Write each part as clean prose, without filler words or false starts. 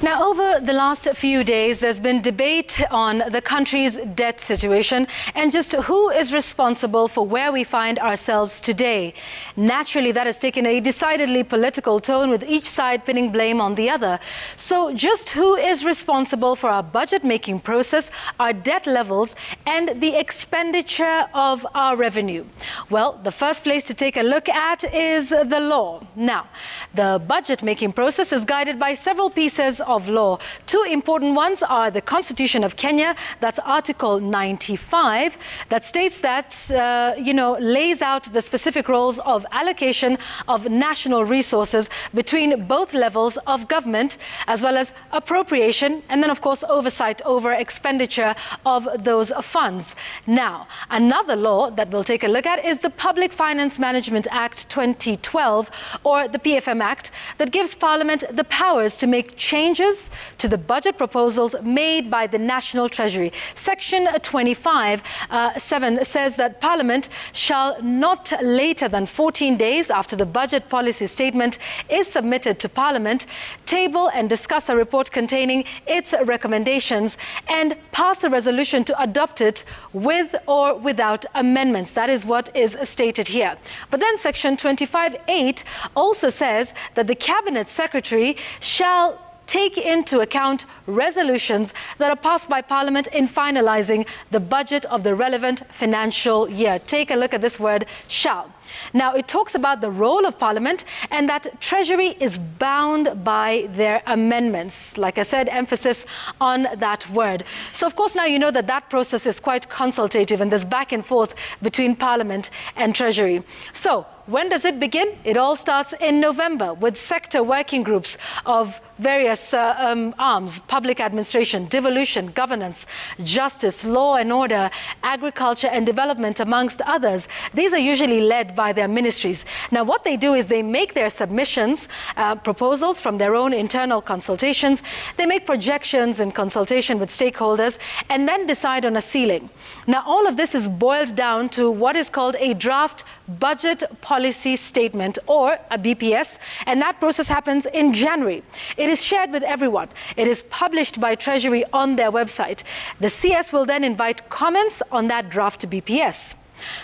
Now, over the last few days, there's been debate on the country's debt situation and just who is responsible for where we find ourselves today. Naturally, that has taken a decidedly political tone, with each side pinning blame on the other. So just who is responsible for our budget-making process, our debt levels, and the expenditure of our revenue? Well, the first place to take a look at is the law. Now, the budget-making process is guided by several pieces of law. Two important ones are the Constitution of Kenya, that's Article 95, that states that, lays out the specific roles of allocation of national resources between both levels of government, as well as appropriation, and then, of course, oversight over expenditure of those funds. Now, another law that we'll take a look at is the Public Finance Management Act 2012, or the PFM Act, that gives Parliament the powers to make changes to the budget proposals made by the National Treasury. Section 25(7) says that Parliament shall not later than 14 days after the budget policy statement is submitted to Parliament, table and discuss a report containing its recommendations and pass a resolution to adopt it with or without amendments. That is what is stated here. But then Section 25(8) also says that the Cabinet Secretary shall take into account resolutions that are passed by Parliament in finalizing the budget of the relevant financial year. Take a look at this word, shall. Now, it talks about the role of Parliament and that Treasury is bound by their amendments. Like I said, emphasis on that word. So, of course, now you know that that process is quite consultative and there's back and forth between Parliament and Treasury. So, when does it begin? It all starts in November with sector working groups of various arms: public administration, devolution, governance, justice, law and order, agriculture and development, amongst others. These are usually led by their ministries. Now, what they do is they make their submissions, proposals from their own internal consultations. They make projections in consultation with stakeholders and then decide on a ceiling. Now, all of this is boiled down to what is called a draft budget policy statement, or a BPS, and that process happens in January. It is shared with everyone. It is published by Treasury on their website. The CS will then invite comments on that draft BPS.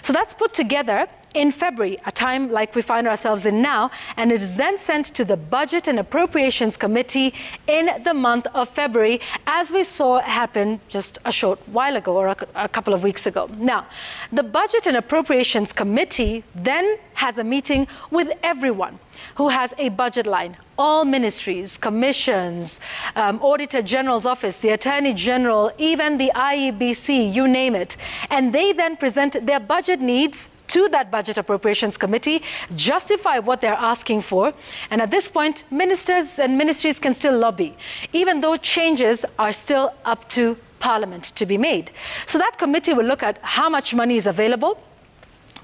So that's put together in February, a time like we find ourselves in now, and it is then sent to the Budget and Appropriations Committee in the month of February, as we saw happen just a short while ago, or a couple of weeks ago. Now, the Budget and Appropriations Committee then has a meeting with everyone who has a budget line. All ministries, commissions, Auditor General's office, the Attorney General, even the IEBC, you name it. And they then present their budget needs to that Budget Appropriations Committee, justify what they're asking for. And at this point, ministers and ministries can still lobby, even though changes are still up to Parliament to be made. So that committee will look at how much money is available,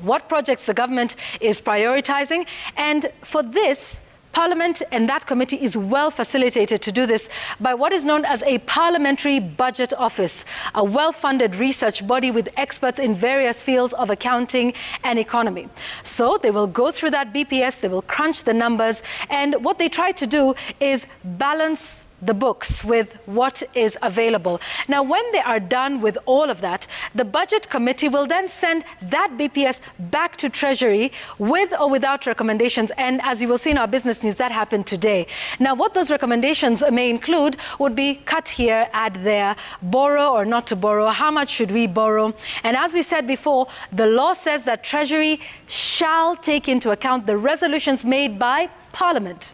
what projects the government is prioritizing, and for this, Parliament and that committee is well facilitated to do this by what is known as a Parliamentary Budget Office, a well-funded research body with experts in various fields of accounting and economy. So they will go through that BPS, they will crunch the numbers, and what they try to do is balance the books with what is available. Now, when they are done with all of that, the Budget Committee will then send that BPS back to Treasury with or without recommendations. And as you will see in our business news, that happened today. Now, what those recommendations may include would be cut here, add there, borrow or not to borrow, how much should we borrow? And as we said before, the law says that Treasury shall take into account the resolutions made by Parliament.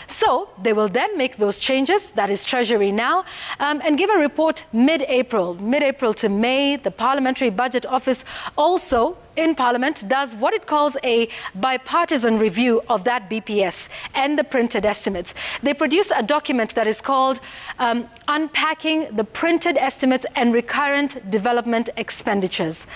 So they will then make those changes, that is Treasury now, and give a report mid-April to May. The Parliamentary Budget Office also in Parliament does what it calls a bipartisan review of that BPS and the printed estimates. They produce a document that is called Unpacking the Printed Estimates and Recurrent Development Expenditures.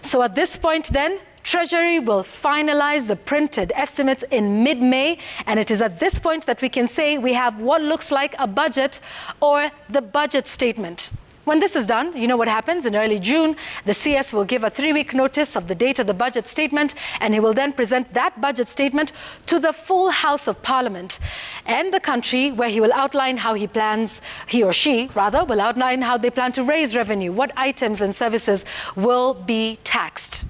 So at this point then, Treasury will finalize the printed estimates in mid-May, and it is at this point that we can say we have what looks like a budget or the budget statement. When this is done, you know what happens? In early June, the CS will give a 3-week notice of the date of the budget statement, and he will then present that budget statement to the full House of Parliament and the country, where he will outline how he or she will outline how they plan to raise revenue, what items and services will be taxed.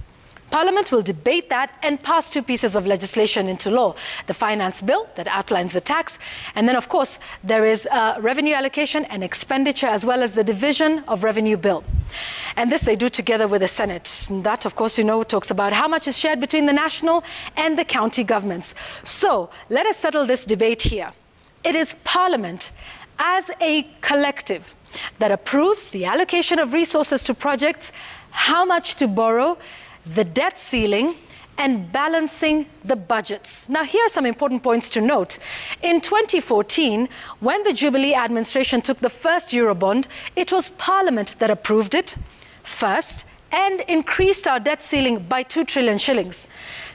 Parliament will debate that and pass 2 pieces of legislation into law. The finance bill that outlines the tax, and then, of course, there is revenue allocation and expenditure, as well as the division of revenue bill. And this they do together with the Senate. And that, of course, talks about how much is shared between the national and the county governments. So let us settle this debate here. It is Parliament as a collective that approves the allocation of resources to projects, how much to borrow, the debt ceiling, and balancing the budgets. Now, here are some important points to note. In 2014, when the Jubilee administration took the first Eurobond, it was Parliament that approved it first and increased our debt ceiling by 2 trillion shillings.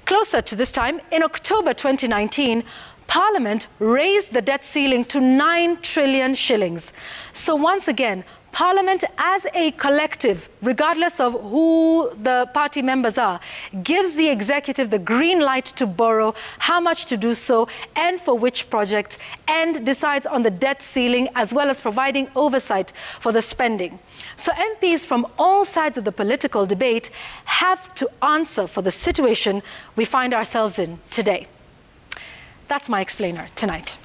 Closer to this time, in October 2019, Parliament raised the debt ceiling to 9 trillion shillings. So once again, Parliament as a collective, regardless of who the party members are, gives the executive the green light to borrow, how much to do so, and for which projects, and decides on the debt ceiling, as well as providing oversight for the spending. So MPs from all sides of the political debate have to answer for the situation we find ourselves in today. That's my explainer tonight.